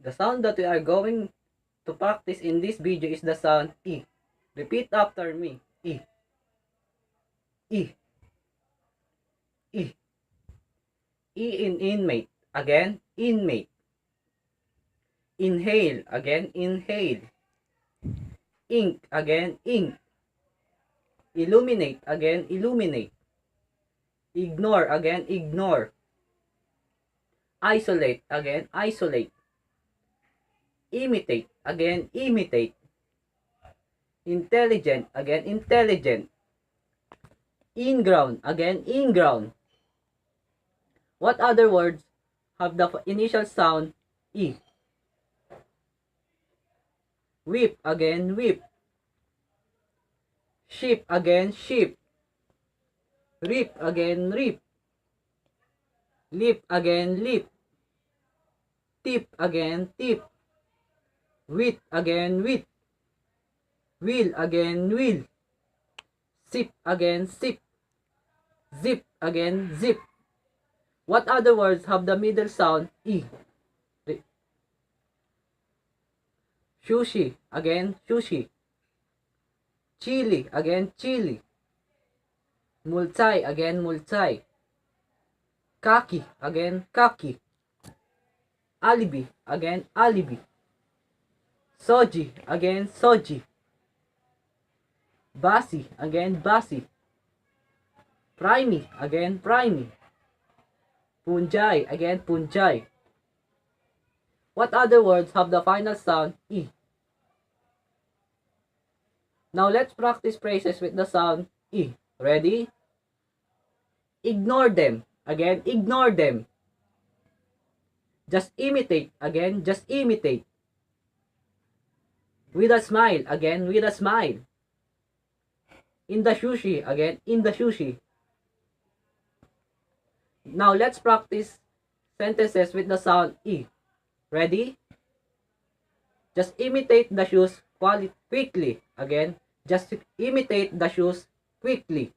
The sound that we are going to practice in this video is the sound E. Repeat after me. E. E. E. E in inmate. Again, inmate. Inhale. Again, inhale. Ink. Again, ink. Illuminate. Again, illuminate. Ignore. Again, ignore. Isolate. Again, isolate. Imitate. Again, imitate. Intelligent. Again, intelligent. In-ground. Again, in-ground. What other words have the initial sound E? Whip. Again, whip. Ship. Again, ship. Rip. Again, rip. Lip. Again, lip. Tip. Again, tip. Wit. Again, wit. Wheel. Again, wheel. Sip. Again, sip. Zip. Again, zip. What other words have the middle sound E? Sushi. Again, sushi. Chili. Again, chili. Multi. Again, multi. Kaki. Again, kaki. Alibi. Again, alibi. Soji. Again, soji. Basi. Again, basi. Primi. Again, primi. Punjai. Again, punjai. What other words have the final sound E? Now let's practice phrases with the sound E. Ready? Ignore them. Again, ignore them. Just imitate. Again, just imitate. With a smile. Again, with a smile. In the sushi. Again, in the sushi. Now let's practice sentences with the sound E. Ready? Just imitate the shoes quickly. Again, just imitate the shoes quickly.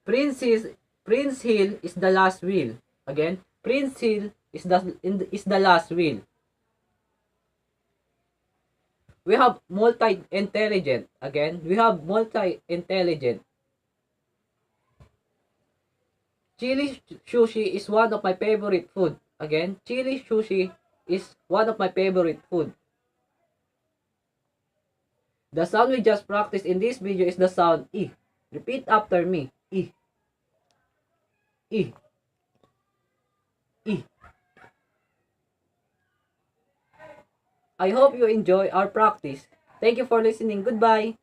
Prince Hill is the last wheel. Again, Prince Hill is the last wheel. We have multi-intelligent. Again, we have multi-intelligent. Chili sushi is one of my favorite food. Again, chili sushi is one of my favorite food. The sound we just practiced in this video is the sound E. Repeat after me. E. E. E. I hope you enjoy our practice. Thank you for listening. Goodbye.